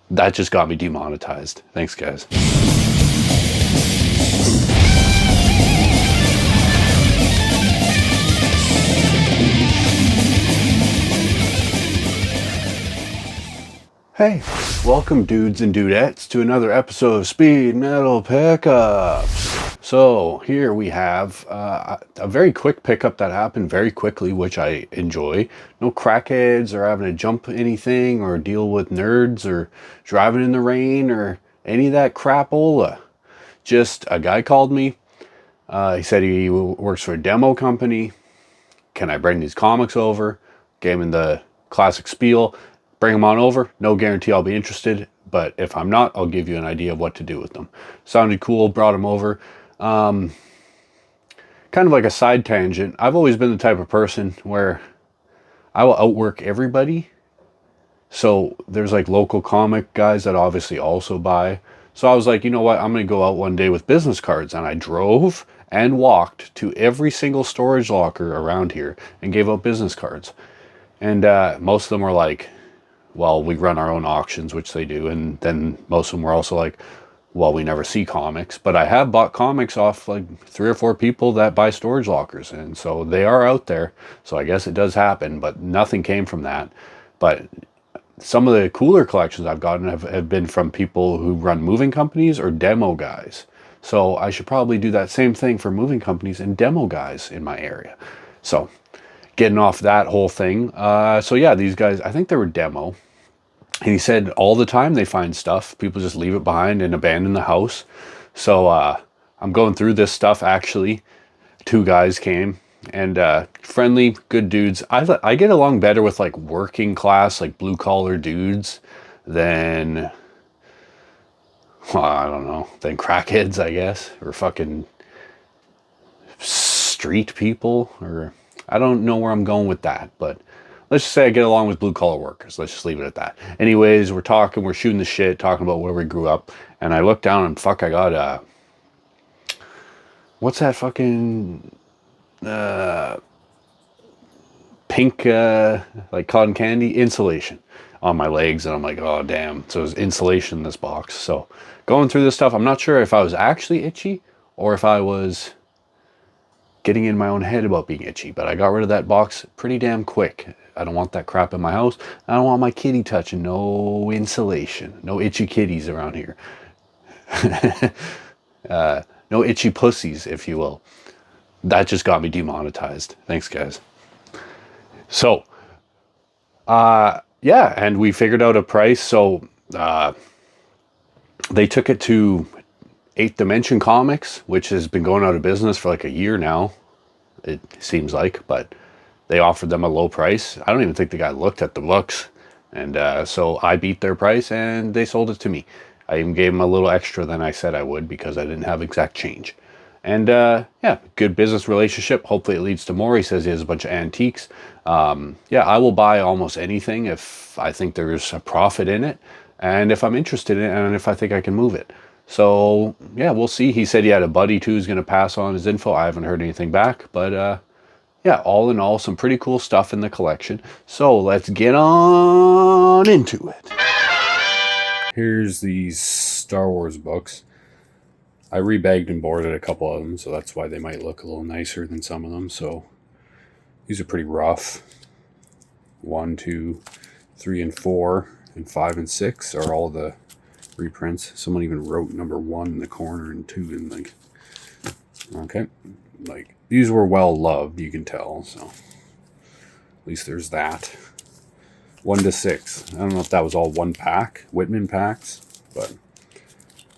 That just got me demonetized. Thanks, guys. Hey, welcome dudes and dudettes to another episode of Speed Metal Pickups. So here we have a very quick pickup that happened very quickly, which I enjoy. No crackheads or having to jump anything or deal with nerds or driving in the rain or any of that crapola. Just a guy called me. He said he works for a demo company. Can I bring these comics over? Gave him the classic spiel. Bring them on over. No guarantee I'll be interested, but if I'm not, I'll give you an idea of what to do with them. Sounded cool. Brought them over. Kind of like a side tangent. I've always been the type of person where I will outwork everybody. So there's like local comic guys that obviously also buy. So I was like, you know what? I'm going to go out one day with business cards. And I drove and walked to every single storage locker around here and gave out business cards. And most of them were like, well, we run our own auctions, which they do. And then most of them were also like, well, we never see comics. But I have bought comics off like 3 or 4 people that buy storage lockers. And so they are out there. So I guess it does happen, but nothing came from that. But some of the cooler collections I've gotten have been from people who run moving companies or demo guys. So I should probably do that same thing for moving companies and demo guys in my area. So getting off that whole thing. So yeah, these guys, I think they were demo. And he said all the time they find stuff. People just leave it behind and abandon the house. So I'm going through this stuff actually. 2 guys came and friendly, good dudes. I get along better with like working class, like blue collar dudes than, well, I don't know, than crackheads, I guess, or fucking street people, or I don't know where I'm going with that, but let's just say I get along with blue collar workers. Let's just leave it at that. Anyways, we're shooting the shit, talking about where we grew up, and I look down and fuck, I got what's that fucking pink like cotton candy insulation on my legs, and I'm like, oh damn. So there's insulation in this box. So going through this stuff, I'm not sure if I was actually itchy or if I was getting in my own head about being itchy, but I got rid of that box pretty damn quick. I don't want that crap in my house. I don't want my kitty touching. No insulation. No itchy kitties around here. No itchy pussies, if you will. That just got me demonetized. Thanks, guys. So, yeah, and we figured out a price. So, they took it to 8th Dimension Comics, which has been going out of business for like a year now, it seems like, but they offered them a low price. I don't even think the guy looked at the books. And so I beat their price and they sold it to me. I even gave them a little extra than I said I would because I didn't have exact change. And yeah, good business relationship. Hopefully it leads to more. He says he has a bunch of antiques. Yeah, I will buy almost anything if I think there's a profit in it. And if I'm interested in it and if I think I can move it. So yeah, we'll see. He said he had a buddy too who's going to pass on his info. I haven't heard anything back, but yeah, all in all, some pretty cool stuff in the collection. So let's get on into it. Here's these Star Wars books. I rebagged and boarded a couple of them, so that's why they might look a little nicer than some of them. So these are pretty rough. 1, 2, 3, and 4, and 5 and 6 are all the reprints. Someone even wrote number 1 in the corner and 2 in like, okay, like these were well loved, you can tell. So at least there's that. 1 to 6. I don't know if that was all one pack, Whitman packs, but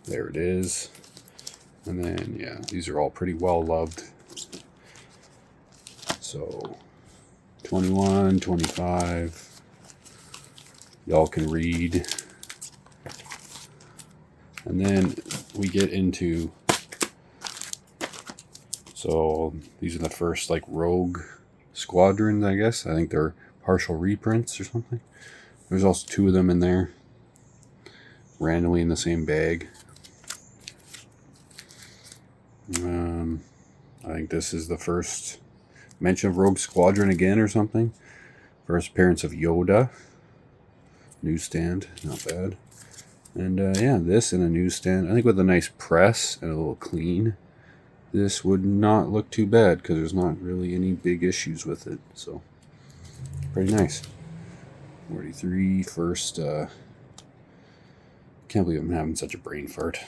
there it is. And then yeah, these are all pretty well loved. So 21, 25. Y'all can read. And then we get into, so these are the first like Rogue Squadrons, I guess. I think they're partial reprints or something. There's also 2 of them in there, randomly in the same bag. I think this is the first mention of Rogue Squadron again or something. First appearance of Yoda. Newsstand, not bad. And yeah, this in a newsstand, I think with a nice press and a little clean, this would not look too bad because there's not really any big issues with it. So, pretty nice. 43 first. Can't believe I'm having such a brain fart.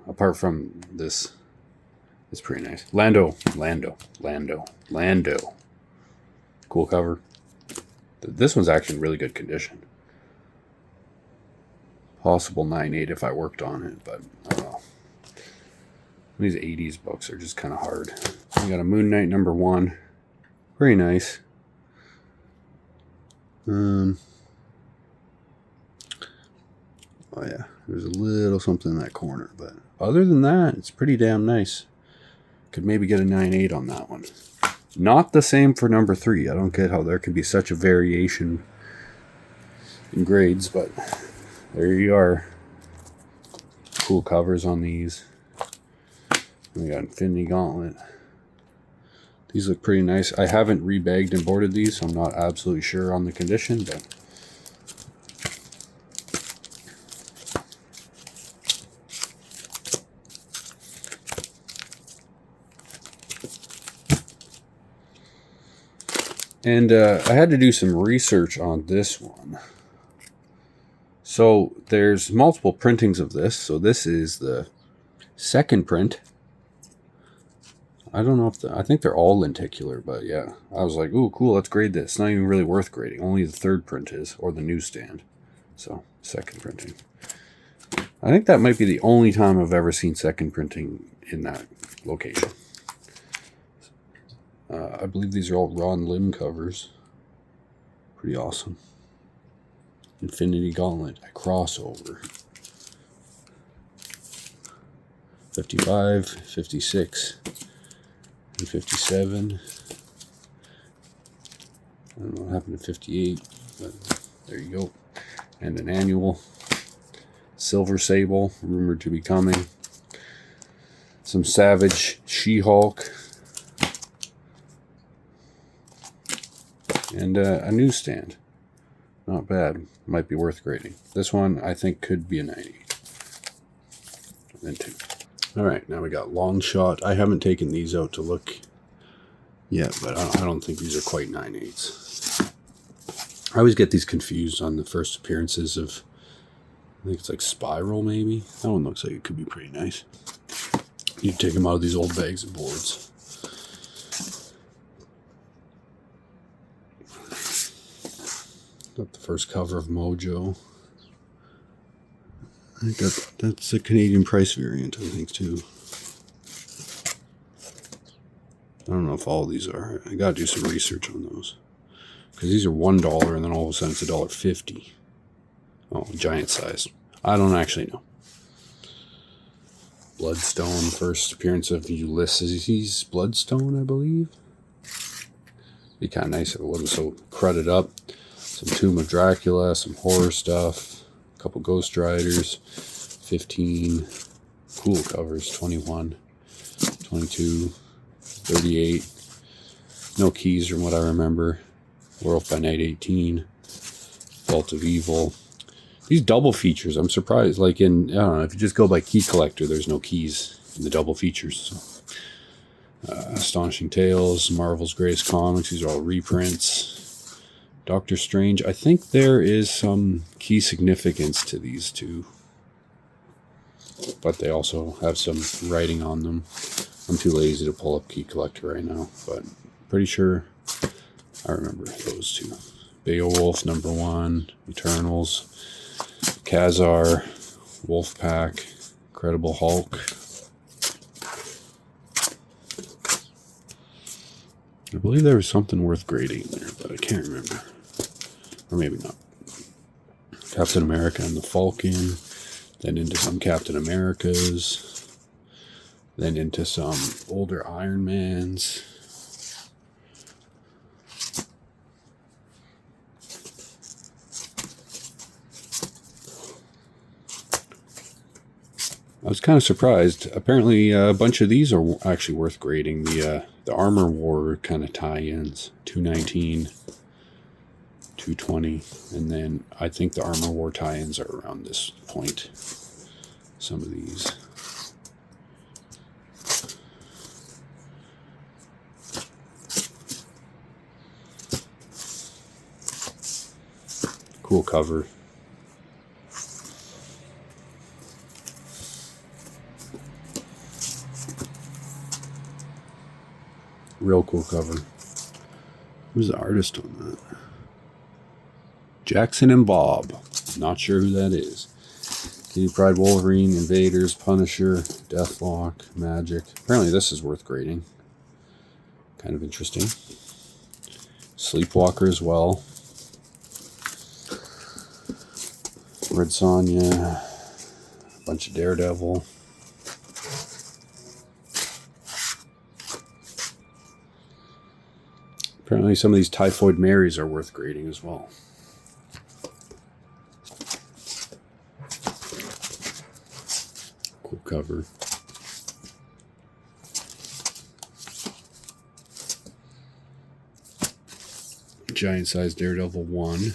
Apart from this, it's pretty nice. Lando. Cool cover. This one's actually in really good condition. Possible 9.8 if I worked on it, but I don't know. These 80s books are just kind of hard. We got a Moon Knight #1. Very nice. Oh yeah, there's a little something in that corner, but other than that, it's pretty damn nice. Could maybe get a 9.8 on that one. Not the same for #3. I don't get how there can be such a variation in grades, but there you are. Cool covers on these. We got Infinity Gauntlet. These look pretty nice. I haven't rebagged and boarded these, so I'm not absolutely sure on the condition, but and I had to do some research on this one. So there's multiple printings of this. So this is the second print. I don't know if I think they're all lenticular, but yeah. I was like, ooh, cool, let's grade this. It's not even really worth grading. Only the third print is, or the newsstand. So, second printing. I think that might be the only time I've ever seen second printing in that location. I believe these are all Ron Lim covers. Pretty awesome. Infinity Gauntlet, a crossover. 55, 56, and 57. I don't know what happened to 58, but there you go. And an annual. Silver Sable, rumored to be coming. Some Savage She-Hulk. And a newsstand. Not bad. Might be worth grading. This one, I think, could be a 90. And then 2. Alright, now we got Long Shot. I haven't taken these out to look yet, but I don't think these are quite 9/8. I always get these confused on the first appearances of, I think it's like Spiral, maybe. That one looks like it could be pretty nice. You take them out of these old bags of boards. Got the first cover of Mojo. I think that's a Canadian price variant, I think, too. I don't know if all of these are. I gotta do some research on those. Because these are $1 and then all of a sudden it's $1.50. Oh, giant size. I don't actually know. Bloodstone, first appearance of Ulysses Bloodstone, I believe. Be kind of nice if it wasn't so cruddy up. Some Tomb of Dracula, some horror stuff, a couple Ghost Riders, 15, cool covers, 21, 22, 38, no keys from what I remember, Werewolf by Night 18, Vault of Evil. These double features, I'm surprised, like in, I don't know, if you just go by key collector, there's no keys in the double features. So. Astonishing Tales, Marvel's Greatest Comics, these are all reprints. Doctor Strange, I think there is some key significance to these two. But they also have some writing on them. I'm too lazy to pull up Key Collector right now, but pretty sure I remember those two. Beowulf, #1, Eternals, Khazar, Wolfpack, Incredible Hulk. I believe there was something worth grading in there, but I can't remember. Or maybe not. Captain America and the Falcon. Then into some Captain Americas. Then into some older Iron Mans. I was kind of surprised. Apparently, a bunch of these are actually worth grading. The Armor War kind of tie-ins. 219. 220, and then I think the Armor War tie-ins are around this point. Some of these. Cool cover. Real cool cover. Who's the artist on that? Jackson and Bob. Not sure who that is. Kitty Pryde, Wolverine, Invaders, Punisher, Deathlock, Magic. Apparently this is worth grading. Kind of interesting. Sleepwalker as well. Red Sonja. A bunch of Daredevil. Apparently some of these Typhoid Marys are worth grading as well. Cool cover. Giant size Daredevil 1.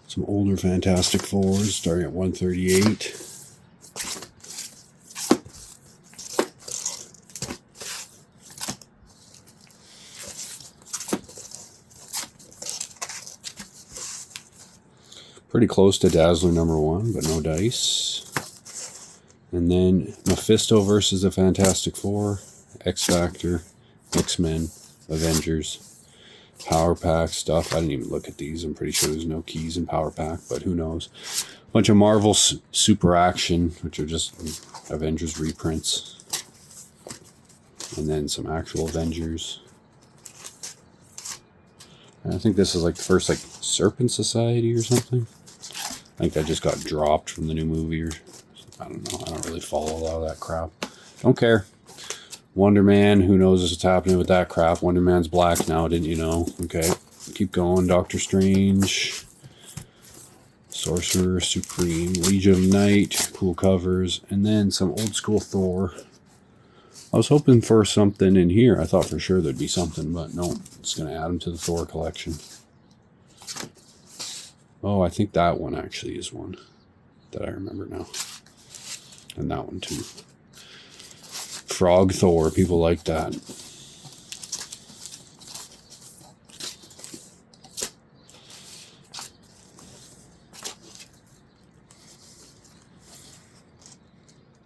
Some older Fantastic Fours starting at 138. Pretty close to Dazzler #1, but no dice. And then Mephisto versus the Fantastic Four, X-Factor, X-Men, Avengers, Power Pack stuff. I didn't even look at these. I'm pretty sure there's no keys in Power Pack, but who knows. Bunch of Marvel Super Action, which are just Avengers reprints. And then some actual Avengers. And I think this is like the first like Serpent Society or something. I think that just got dropped from the new movie, or I don't know. I don't really follow a lot of that crap. Don't care. Wonder Man, who knows what's happening with that crap. Wonder Man's black now, didn't you know? Okay, keep going. Doctor Strange, Sorcerer Supreme, Legion of Night, cool covers, and then some old school Thor. I was hoping for something in here. I thought for sure there'd be something, but no. It's going to add them to the Thor collection. Oh, I think that one actually is one that I remember now. And that one too. Frog Thor, people like that.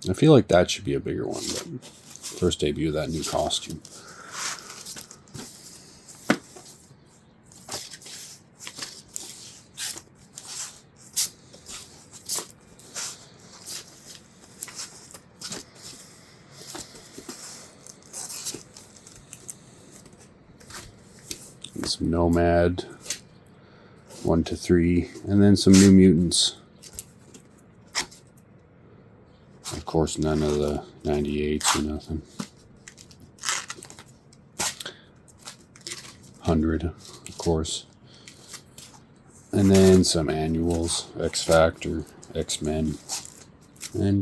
I feel like that should be a bigger one, but first debut of that new costume. And some Nomad 1 to 3, and then some New Mutants. Of course, none of the 98s or nothing. 100, of course. And then some annuals, X-Factor, X-Men, and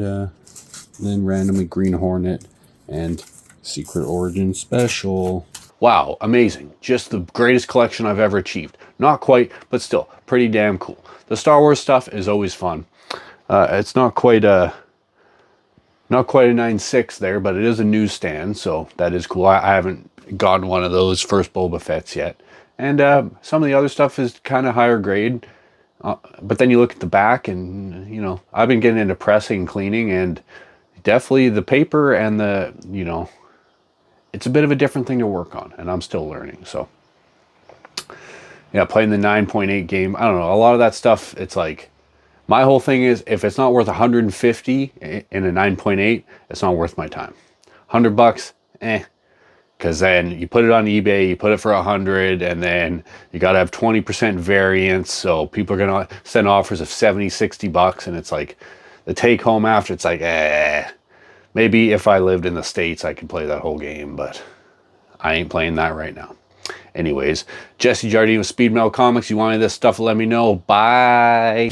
then randomly Green Hornet and Secret Origin Special. Wow, amazing. Just the greatest collection I've ever achieved. Not quite, but still, pretty damn cool. The Star Wars stuff is always fun. It's not quite a 9.6 there, but it is a newsstand, so that is cool. I haven't gotten one of those first Boba Fett's yet. And some of the other stuff is kind of higher grade. But then you look at the back and, you know, I've been getting into pressing and cleaning, and definitely the paper and the, you know, it's a bit of a different thing to work on, and I'm still learning. So, yeah, playing the 9.8 game, I don't know, a lot of that stuff, it's like, my whole thing is, if it's not worth 150 in a 9.8, it's not worth my time. $100, because then you put it on eBay, you put it for 100, and then you got to have 20% variance, so people are going to send offers of 70, 60 bucks, and it's like, the take home after, it's like, maybe if I lived in the States, I could play that whole game, but I ain't playing that right now. Anyways, Jesse Jardine with Speed Metal Comics. You wanted this stuff, let me know. Bye.